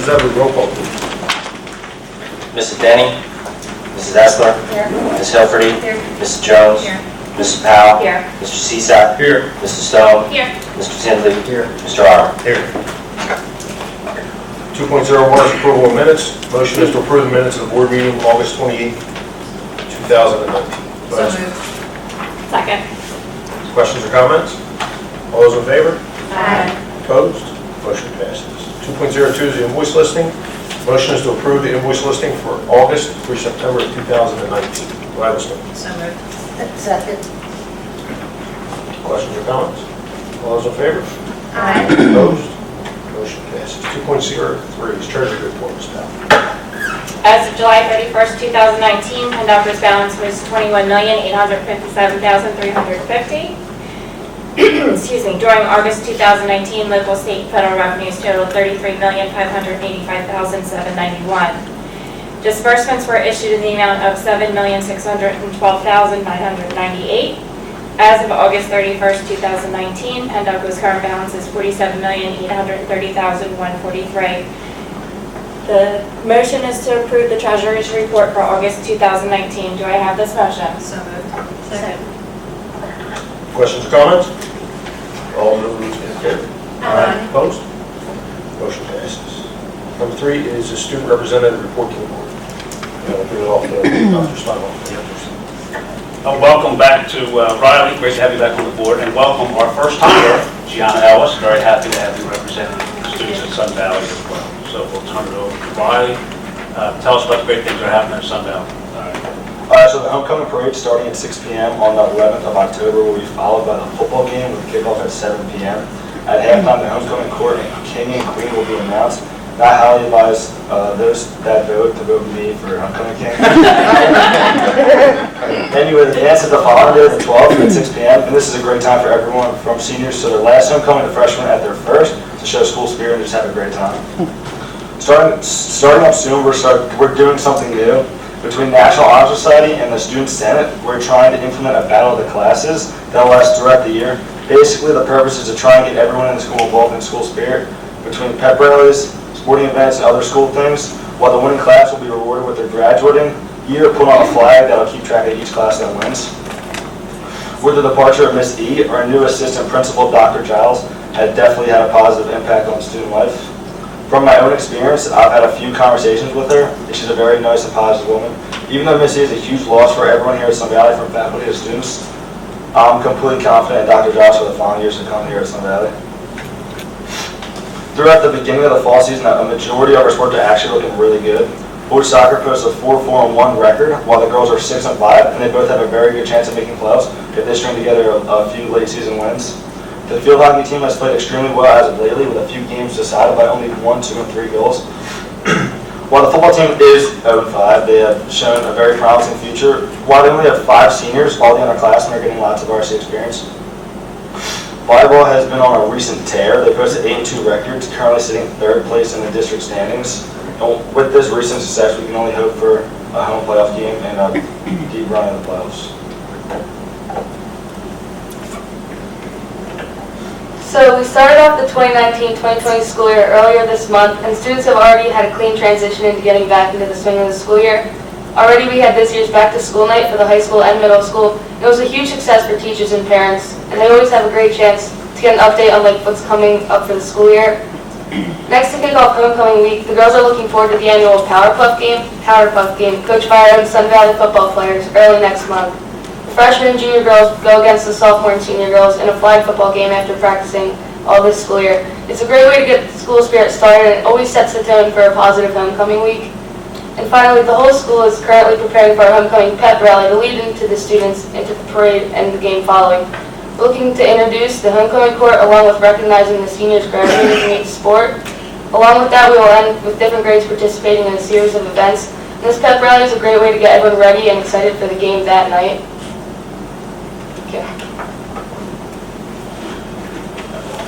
Mrs. Everett, roll call, please. Mrs. Denny. Mrs. Essler. Here. Ms. Hilferty. Here. Mrs. Jones. Here. Mrs. Powell. Here. Mr. Cisak. Here. Mr. Stone. Here. Mr. Tinsley. Here. Mr. Arnold. Here. 2.01 is approval of minutes. Motion is to approve the minutes of the board meeting of August 28, 2019. So moved. Second. Questions or comments? All those in favor? Aye. Opposed? Motion passes. 2.02 is the invoice listing. Motion is to approve the invoice listing for August through September of 2019. Do I have a second? So moved. Second. Questions or comments? All those in favor? Aye. Opposed? Motion passes. 2.03 is treasury report, Ms. Powell. As of July 31st, 2019, conductor's balance was $21,857,350. Excuse me. During August 2019, local, state, and federal revenues totaled $33,585,791. Disbursements were issued in the amount of $7,612,998. As of August 31st, 2019, PennDOC's current balance is $47,830,143. The motion is to approve the Treasurer's report for August 2019. Do I have this motion? So moved. Second. Questions or comments? All those in favor? Aye. Opposed? Motion passes. Number 3 is the student representative report to the board. I'll give it off to Dr. Steinhoff. Welcome back to Riley. Great to have you back on the board. And welcome our first timer, Gianna Ellis. Very happy to have you representing the students at Sun Valley as well. So we'll turn it over to Riley. Tell us about the great things that are happening at Sun Valley. So the homecoming parade starting at 6 p.m. on the 11th of October will be followed by the football game with kickoff at 7 p.m. At halftime, the homecoming court king and queen will be announced. I highly advise those that vote to vote me for homecoming king. Anyway, the dance is the following day, the 12th at 6 p.m. And this is a great time for everyone from seniors to their last homecoming to freshmen at their first to show school spirit and just have a great time. Starting up soon, we're doing something new. Between National Honor Society and the Student Senate, we're trying to implement a battle of the classes that will last throughout the year. Basically, the purpose is to try and get everyone in the school involved in school spirit. Between pep rallies, sporting events, and other school things, while the winning class will be rewarded with their graduating year, put on a flag that will keep track of each class that wins. With the departure of Miss E, our new assistant principal, Dr. Giles, has definitely had a positive impact on student life. From my own experience, I've had a few conversations with her, and she's a very nice and positive woman. Even though Miss E is a huge loss for everyone here at Sun Valley, from faculty to students, I'm completely confident in Dr. Giles for the following years to come here at Sun Valley. Throughout the beginning of the fall season, a majority of our sports are actually looking really good. Boys soccer posts a 4-4-1 record, while the girls are 6-5, and they both have a very good chance of making playoffs if they string together a few late season wins. The field hockey team has played extremely well as of lately, with a few games decided by only 1, 2, and 3 goals. While the football team is 0-5, they have shown a very promising future. While they only have 5 seniors, all the underclassmen are getting lots of varsity experience. Volleyball has been on a recent tear. They posted 8-2 records, currently sitting 3rd place in the district standings. And with this recent success, we can only hope for a home playoff game and a deep run in the playoffs. So we started off the 2019-2020 school year earlier this month, and students have already had a clean transition into getting back into the swing of the school year. Already we had this year's back to school night for the high school and middle school. It was a huge success for teachers and parents, and they always have a great chance to get an update on what's coming up for the school year. Next to kick off homecoming week, the girls are looking forward to the annual Powerpuff game, coached by our own Sun Valley football players, early next month. The freshmen and junior girls go against the sophomore and senior girls in a flag football game after practicing all this school year. It's a great way to get the school spirit started, and it always sets the tone for a positive homecoming week. And finally, the whole school is currently preparing for our homecoming pep rally to lead into the students into the parade and the game following. We're looking to introduce the homecoming court along with recognizing the seniors graduating from each sport. Along with that, we will end with different grades participating in a series of events. And this pep rally is a great way to get everyone ready and excited for the game that night. Okay.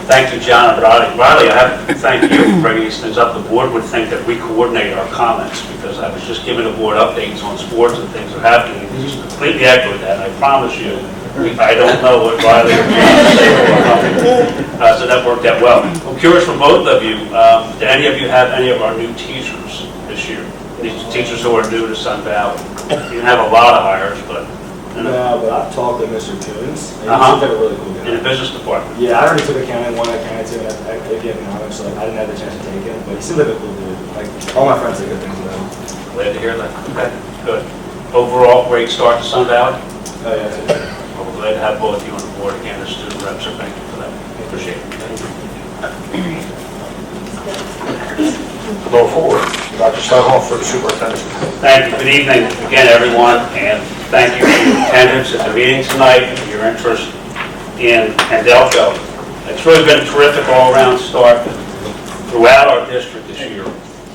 Thank you, John and Riley. I have to thank you for bringing these things up. The board would think that we coordinate our comments, because I was just giving the board updates on sports and things that are happening. He's completely accurate with that, and I promise you, I don't know what Riley or John say or nothing. So that worked out well. I'm curious from both of you, did any of you have any of our new teachers this year? These teachers who are new to Sun Valley. You didn't have a lot of hires, but No, but I've talked to Mr. Coons, and he Uh-huh. seems like a really cool in guy. the business department. Yeah, I already took accounting, one accounting too, and I gave him honors, so like, I didn't have the chance to take him, but he seems like a cool dude. Like, all my friends say good things about him. Glad to hear that. Okay, good. Overall, great start to Sun Valley. Oh, yeah, too. Well, we're glad to have both of you on the board again as student reps, so thank you for that. Appreciate it. Going forward, Dr. Steinhoff for the superintendent. Thank you. Good evening again, everyone, and thank you for your attendance at the meeting tonight and your interest in Pendelco. It's really been a terrific all-around start throughout our district this year,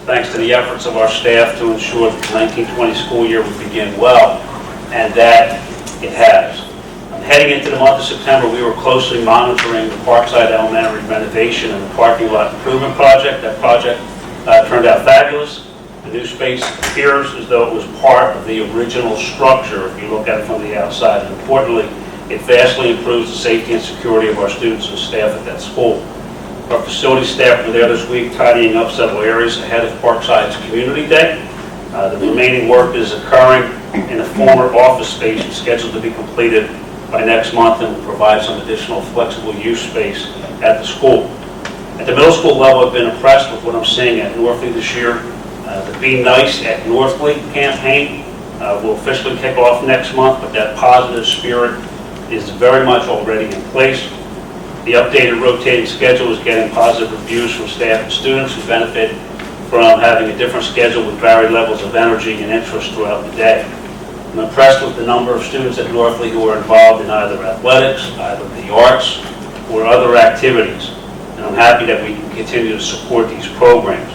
thanks to the efforts of our staff to ensure that the 1920 school year would begin well, and that it has. Heading into the month of September, we were closely monitoring the Parkside Elementary renovation and the parking lot improvement project. That project turned out fabulous. The new space appears as though it was part of the original structure if you look at it from the outside. And importantly, it vastly improves the safety and security of our students and staff at that school. Our facility staff were there this week tidying up several areas ahead of Parkside's Community Day. The remaining work is occurring in a former office space and scheduled to be completed by next month, and will provide some additional flexible use space at the school. At the middle school level, I've been impressed with what I'm seeing at Northley this year. The Be Nice at Northley campaign will officially kick off next month, but that positive spirit is very much already in place. The updated rotating schedule is getting positive reviews from staff and students who benefit from having a different schedule with varied levels of energy and interest throughout the day. I'm impressed with the number of students at Northley who are involved in either athletics, either the arts, or other activities. And I'm happy that we can continue to support these programs.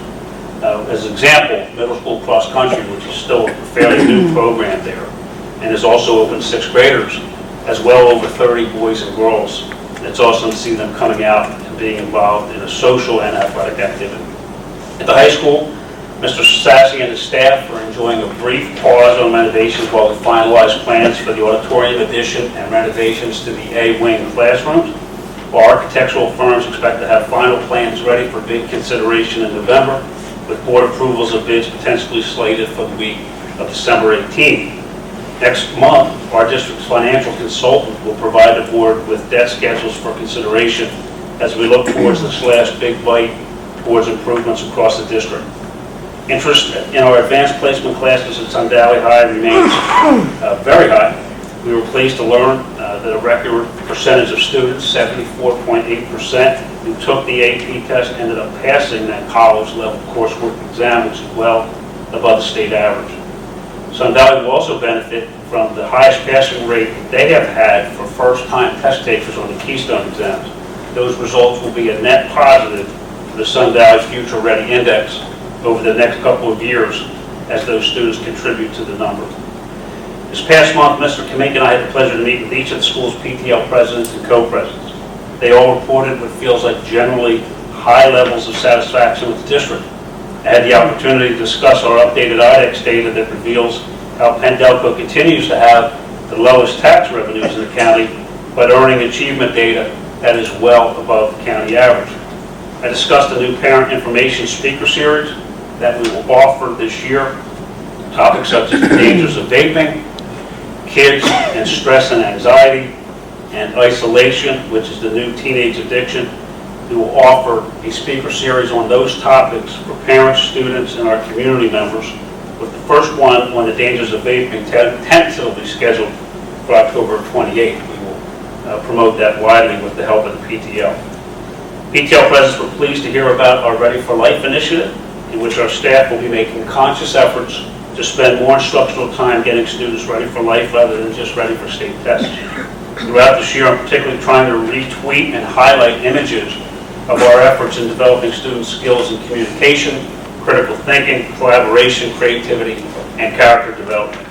As an example, middle school cross country, which is still a fairly new program there, and is also open to sixth graders, as well over 30 boys and girls. And it's awesome to see them coming out and being involved in a social and athletic activity. At the high school, Mr. Sassy and his staff are enjoying a brief pause on renovations while we finalize plans for the auditorium addition and renovations to the A-wing classrooms. Our architectural firms expect to have final plans ready for bid consideration in November, with board approvals of bids potentially slated for the week of December 18th. Next month, our district's financial consultant will provide the board with debt schedules for consideration as we look towards the big bite towards improvements across the district. Interest in our advanced placement classes at Sun Valley High remains very high. We were pleased to learn that a record percentage of students, 74.8%, who took the AP test ended up passing that college-level coursework exam, which is well above the state average. Sun Valley will also benefit from the highest passing rate they have had for first-time test takers on the Keystone exams. Those results will be a net positive for the Sun Valley Future Ready Index over the next couple of years as those students contribute to the number. This past month, Mr. Kamink and I had the pleasure to meet with each of the school's PTL presidents and co-presidents. They all reported what feels like generally high levels of satisfaction with the district. I had the opportunity to discuss our updated IDEX data that reveals how Pendelco continues to have the lowest tax revenues in the county, but earning achievement data that is well above the county average. I discussed a new parent information speaker series that we will offer this year, topics such as the dangers of vaping, kids and stress and anxiety, and isolation, which is the new teenage addiction. We will offer a speaker series on those topics for parents, students, and our community members, with the first one on the dangers of vaping tentatively scheduled for October 28th. We will promote that widely with the help of the PTL. PTL presidents were pleased to hear about our Ready for Life initiative, in which our staff will be making conscious efforts to spend more instructional time getting students ready for life rather than just ready for state tests. Throughout this year, I'm particularly trying to retweet and highlight images of our efforts in developing students' skills in communication, critical thinking, collaboration, creativity, and character development.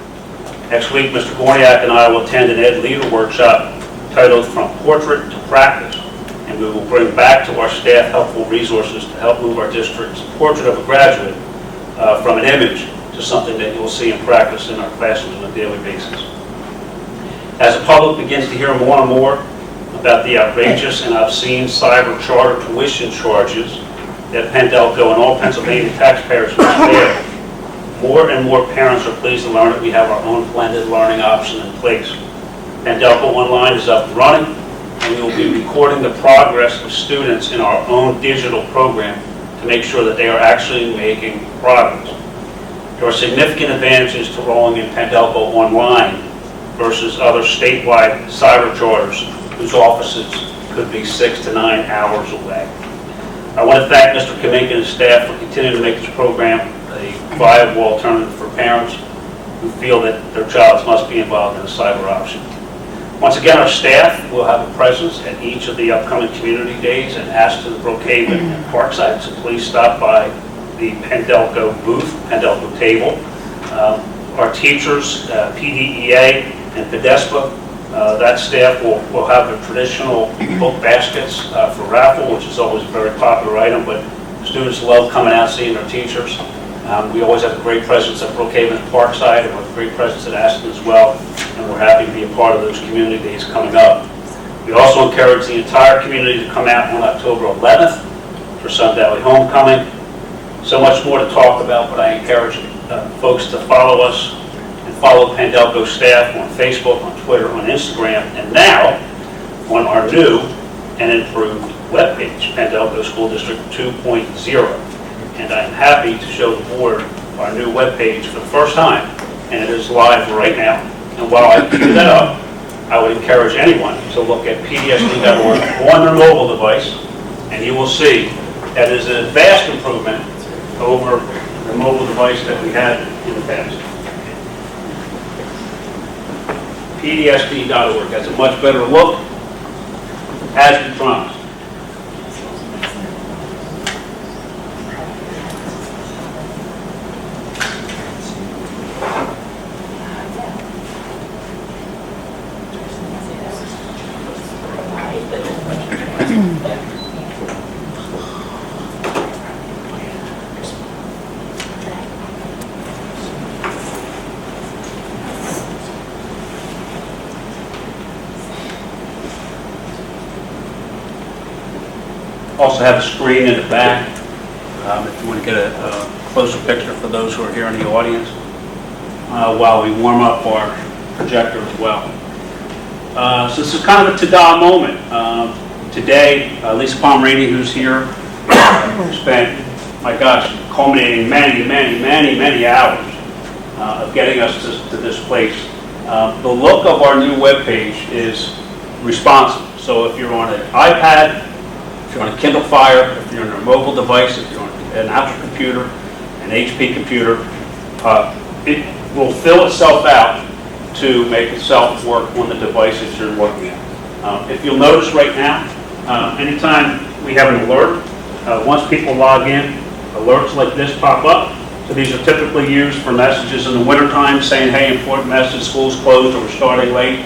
Next week, Mr. Gorniak and I will attend an Ed Leader workshop titled From Portrait to Practice, and we will bring back to our staff helpful resources to help move our district's portrait of a graduate from an image to something that you will see in practice in our classrooms on a daily basis. As the public begins to hear more and more about the outrageous and obscene cyber charter tuition charges that Pendelco and all Pennsylvania taxpayers must bear, more and more parents are pleased to learn that we have our own blended learning option in place. Pendelco Online is up and running, and we will be recording the progress of students in our own digital program to make sure that they are actually making progress. There are significant advantages to rolling in Pendelco Online versus other statewide cyber charters whose offices could be 6 to 9 hours away. I want to thank Mr. Kaminka and his staff for continuing to make this program a viable alternative for parents who feel that their child must be involved in a cyber option. Once again, our staff will have a presence at each of the upcoming community days and ask to the Brookhaven and Parkside, so please stop by the Pendelco booth, Pendelco table. Our teachers, PDEA and PDSPA, that staff will have their traditional book baskets for raffle, which is always a very popular item, but students love coming out seeing their teachers. We always have a great presence at Brookhaven and Parkside, and we have a great presence at Aston as well, and we're happy to be a part of those community days coming up. We also encourage the entire community to come out on October 11th for Sun Valley Homecoming. So much more to talk about, but I encourage folks to follow us and follow Pendelco staff on Facebook, on Twitter, on Instagram, and now on our new and improved webpage, Pendelco School District 2.0. And I'm happy to show the board our new webpage for the first time, and it is live right now. And while I keep that up, I would encourage anyone to look at PDSD.org on their mobile device, and you will see that it is a vast improvement over the mobile device that we had in the past. PDSD.org has a much better look, as we promised. Also have a screen in the back, if you want to get a closer picture for those who are here in the audience, while we warm up our projector as well. So this is kind of a ta-da moment. Today, Lisa Pomeraney, who's here, spent, my gosh, culminating many hours of getting us to this place. The look of our new webpage is responsive. So if you're on an iPad, if you're on a Kindle Fire, if you're on a mobile device, if you're on an Apple computer, an HP computer, it will fill itself out to make itself work on the devices you're looking at. If you'll notice right now, anytime we have an alert, once people log in, alerts like this pop up. So these are typically used for messages in the wintertime saying, hey, important message, school's closed or we're starting late.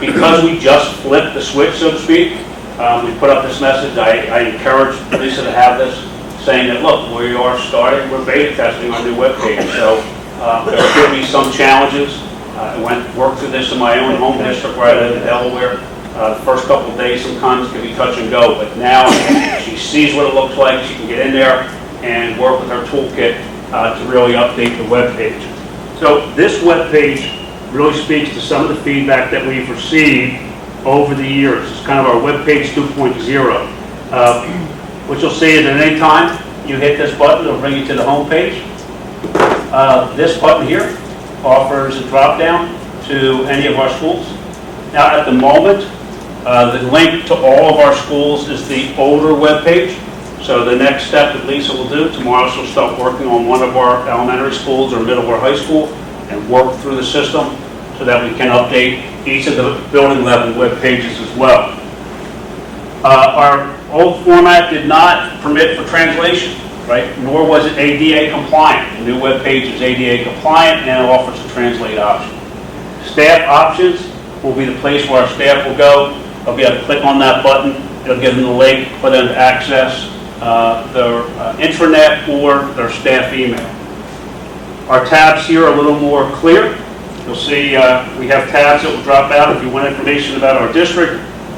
Because we just flipped the switch, so to speak, we put up this message. I encourage Lisa to have this saying that, look, we are starting, we're beta testing our new webpage. So there could be some challenges. I worked through this in my own home district where I live in Delaware. The first couple of days sometimes can be touch and go, but now she sees what it looks like. She can get in there and work with her toolkit to really update the webpage. So this webpage really speaks to some of the feedback that we've received over the years. It's kind of our webpage 2.0. What you'll see is at any time you hit this button, it'll bring you to the home page. This button here offers a drop down to any of our schools. Now at the moment, the link to all of our schools is the older webpage. So the next step that Lisa will do, tomorrow she'll start working on one of our elementary schools or middle or high school and work through the system so that we can update each of the building level web pages as well. Our old format did not permit for translation, right? Nor was it ADA compliant. The new web page is ADA compliant and it offers a translate option. Staff options will be the place where our staff will go. They'll be able to click on that button. It'll give them the link for them to access their intranet or their staff email. Our tabs here are a little more clear. You'll see we have tabs that will drop out if you want information about our district,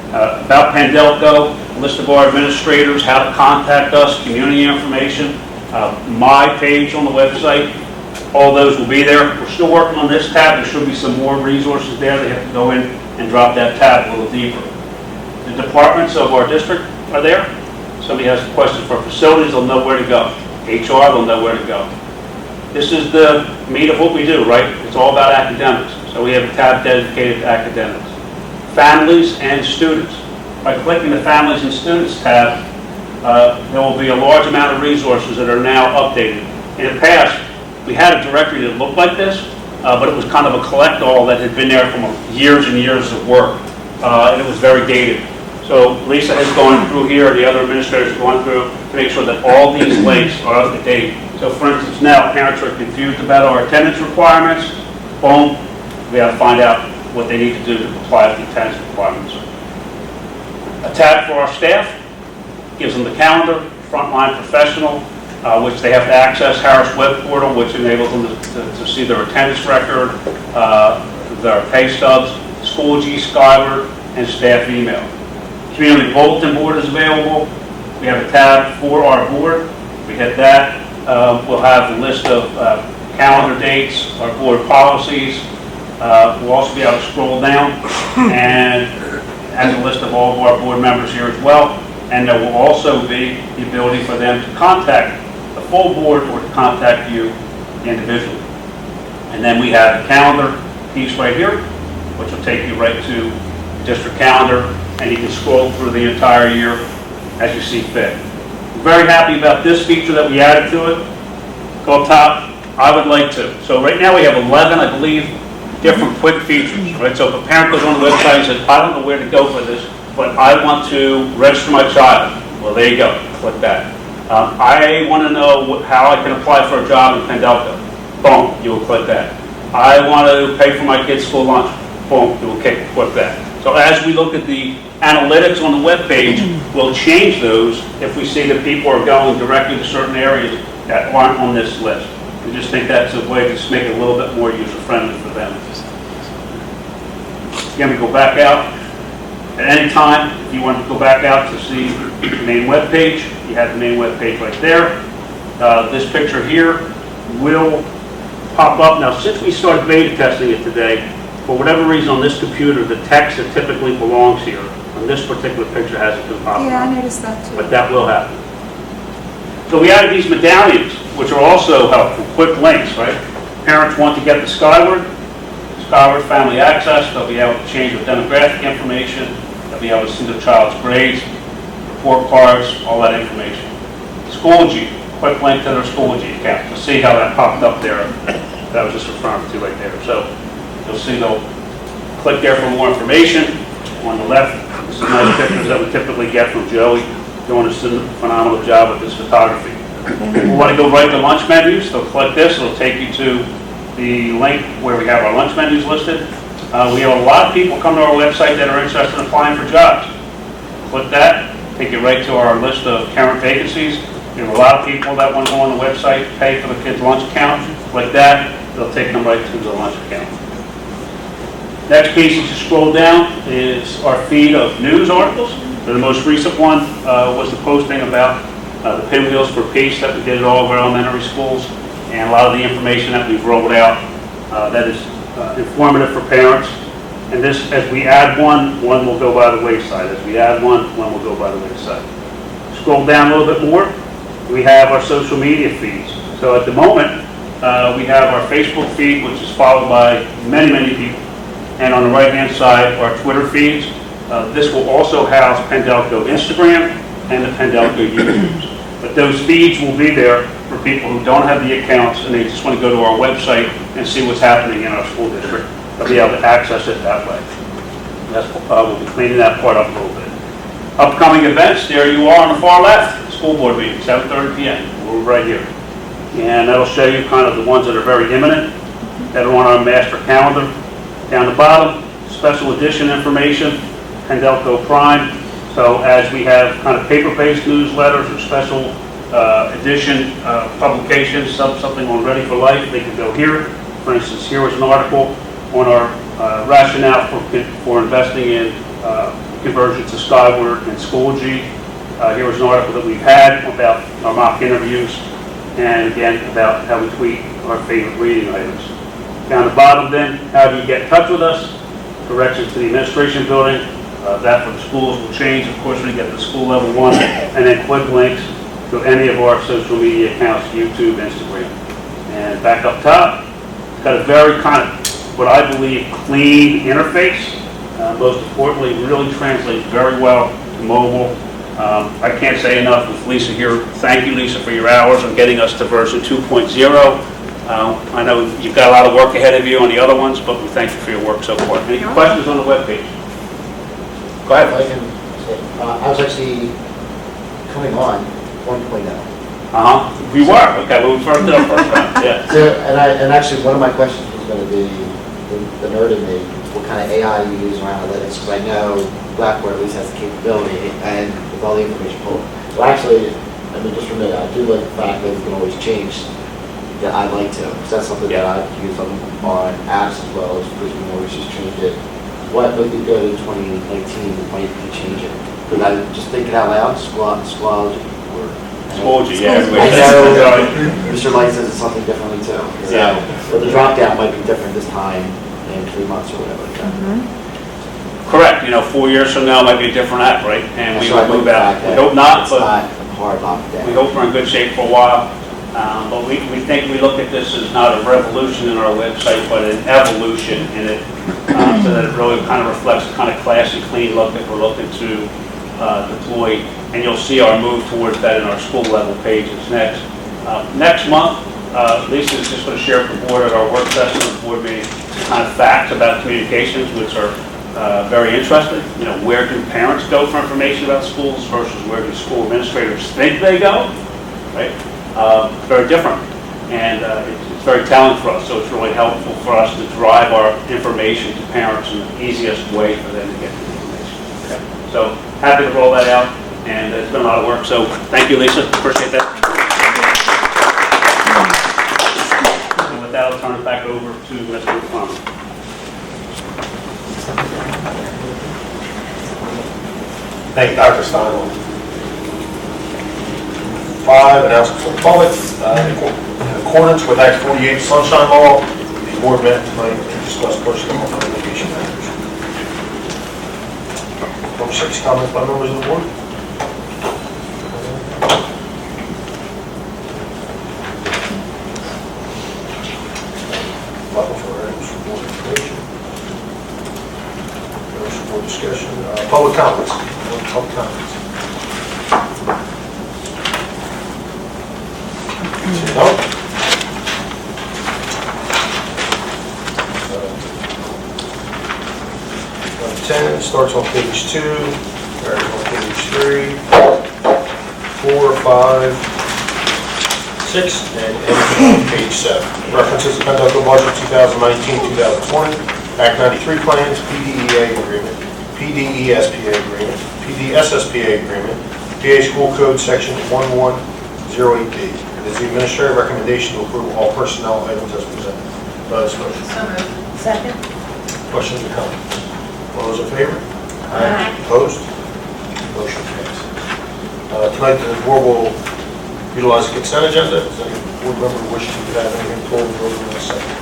about Pendelco, a list of our administrators, how to contact us, community information, my page on the website. All those will be there. We're still working on this tab. There should be some more resources there. They have to go in and drop that tab a little deeper. The departments of our district are there. Somebody has a question for facilities, they'll know where to go. HR, they'll know where to go. This is the meat of what we do, right? It's all about academics. So we have a tab dedicated to academics. Families and students. By clicking the Families and Students tab, there will be a large amount of resources that are now updated. In the past, we had a directory that looked like this, but it was kind of a collect-all that had been there from years and years of work, and it was very dated. So Lisa has gone through here, the other administrators have gone through to make sure that all these links are up to date. So for instance, now parents are confused about our attendance requirements. Boom, we have to find out what they need to do to comply with the attendance requirements. A tab for our staff gives them the calendar, frontline professional, which they have to access Harris web portal, which enables them to see their attendance record, their pay stubs, Schoology, Skyward, and staff email. Community bulletin board is available. We have a tab for our board. We hit that. We'll have a list of calendar dates, our board policies. We'll also be able to scroll down and has a list of all of our board members here as well. And there will also be the ability for them to contact the full board or to contact you individually. And then we have the calendar piece right here, which will take you right to district calendar, and you can scroll through the entire year as you see fit. I'm very happy about this feature that we added to it. Go up top, I would like to. So right now we have 11, I believe, different quick features, right? So if a parent goes on the website and says, I don't know where to go for this, but I want to register my child. Well, there you go, click that. I want to know how I can apply for a job in Pendelco. Boom, you will click that. I want to pay for my kid's school lunch. Boom, you will click that. So as we look at the analytics on the web page, we'll change those if we see that people are going directly to certain areas that aren't on this list. We just think that's a way to just make it a little bit more user-friendly for them. Again, we go back out. At any time, if you want to go back out to see the main web page, you have the main web page right there. This picture here will pop up. Now, since we started beta testing it today, for whatever reason on this computer, the text that typically belongs here on this particular picture hasn't been popping up. Yeah, I noticed that too. But that will happen. So we added these medallions, which are also helpful, quick links, right? Parents want to get the Skyward Family Access, they'll be able to change their demographic information, they'll be able to see their child's grades, report cards, all that information. Schoology, quick link to their Schoology account, to see how that popped up there, that was just referring to right there. So you'll see they'll click there for more information. On the left, this is nice pictures that we typically get from Joey, doing a phenomenal job with this photography. We want to go right to lunch menus, so click this, it'll take you to the link where we have our lunch menus listed. We have a lot of people come to our website that are interested in applying for jobs. Click that, take you right to our list of current vacancies. We have a lot of people that want to go on the website, pay for the kids' lunch account. Click that, it'll take them right to the lunch account. Next piece, as you scroll down, is our feed of news articles. So the most recent one was the posting about the Pinwheels for Peace that we did at all of our elementary schools, and a lot of the information that we've rolled out that is informative for parents. And this, as we add one will go by the wayside. As we add one will go by the wayside. Scroll down a little bit more, we have our social media feeds. So at the moment, we have our Facebook feed, which is followed by many, many people. And on the right-hand side, our Twitter feeds. This will also house Pendelco Instagram and the Pendelco YouTubes. But those feeds will be there for people who don't have the accounts and they just want to go to our website and see what's happening in our school district. They'll be able to access it that way. We'll be cleaning that part up a little bit. Upcoming events, there you are on the far left. School board meeting, 7:30 p.m. We're right here. And that'll show you kind of the ones that are very imminent, that are on our master calendar. Down the bottom, special edition information, Pendelco Prime. So as we have kind of paper-based newsletters or special edition publications, something on Ready for Life, they can go here. For instance, here was an article on our rationale for investing in conversion to Skyward and Schoology. Here was an article that we've had about our mock interviews, and again, about how we tweet our favorite reading items. Down the bottom then, how do you get in touch with us? Directions to the administration building. That for the schools will change, of course, when you get to school level 1, and then quick links to any of our social media accounts, YouTube, Instagram. And back up top, it's got a very kind of, what I believe, clean interface. Most importantly, really translates very well to mobile. I can't say enough with Lisa here. Thank you, Lisa, for your hours on getting us to version 2.0. I know you've got a lot of work ahead of you on the other ones, but we thank you for your work so far. Any questions on the webpage? Go ahead. I was actually coming on 1.0. We were. Okay, well, we first did our first time. Yeah. So, and actually, one of my questions was going to be the nerd in me, what kind of AI you use around analytics, because I know Blackboard at least has the capability and with all the information pulled. But actually, I mean, just for me, I do like the fact that we can always change that I like to, because that's something that I've used on apps as well, is because we can always just change it. What would be good in 2019 might be changing? Because I just thinking out loud, Schoology, or Schoology, yeah. I know Mr. Light says it's something differently too. So, Yeah. but the drop down might be different this time in 3 months or whatever like that. Correct. 4 years from now might be a different app, right? And we So I will move like out. that We hope not, it's but not hard lockdown. we hope we're in good shape for a while. But we think we look at this as not a revolution in our website, but an evolution in it, so that it really kind of reflects the kind of classy, clean look that we're looking to deploy. And you'll see our move towards that in our school level pages next. Next month, Lisa's just going to share with the board at our work session with the board meeting kind of facts about communications, which are very interesting. Where do parents go for information about schools versus where do school administrators think they go, right? Very different, and it's very telling for us, so it's really helpful for us to drive our information to parents in the easiest way for them to get the information. Okay? So happy to roll that out, and it's been a lot of work, so thank you, Lisa, appreciate that. And with that, I'll turn it back over to Mr. Farmer. Thank you, Dr. Stein. 5, announcements from the public. In accordance with Act 48 Sunshine Law, the board met tonight to discuss personnel and litigation matters. Number 6, comments by members of the board? Level for items for board information. Items for board discussion. Public comments. Public comments. No? 10 starts on page 2, carries on page 3, 4, 5, 6, and ends on page 7. References to Penducco Budget 2019-2020, Act 93 plans, PDEA agreement, PDESPA agreement, PDSSPA agreement, PA School Code Section 1108B. It is the administrative recommendation to approve all personnel items as presented. Do I have a motion? So moved. Second. Questions or comments? All those in favor? Aye. Opposed? Motion passes. Tonight, the board will utilize the consent agenda. Does any board member wish to have anything pulled over in a second?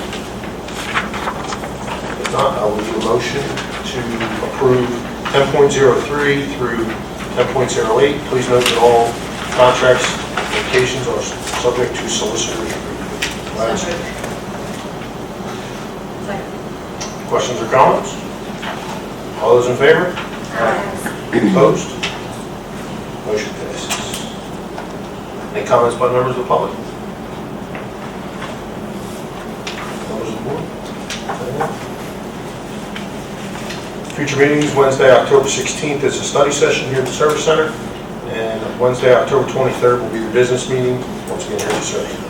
If not, I will do a motion to approve 10.03 through 10.08. Please note that all contracts applications are subject to solicitor's review. Second. Questions or comments? All those in favor? Opposed? Motion passes. Any comments by members of the public? Members of the board? Future meetings, Wednesday, October 16th is a study session here at the Service Center, and Wednesday, October 23rd will be your business meeting, once again here at the Service Center.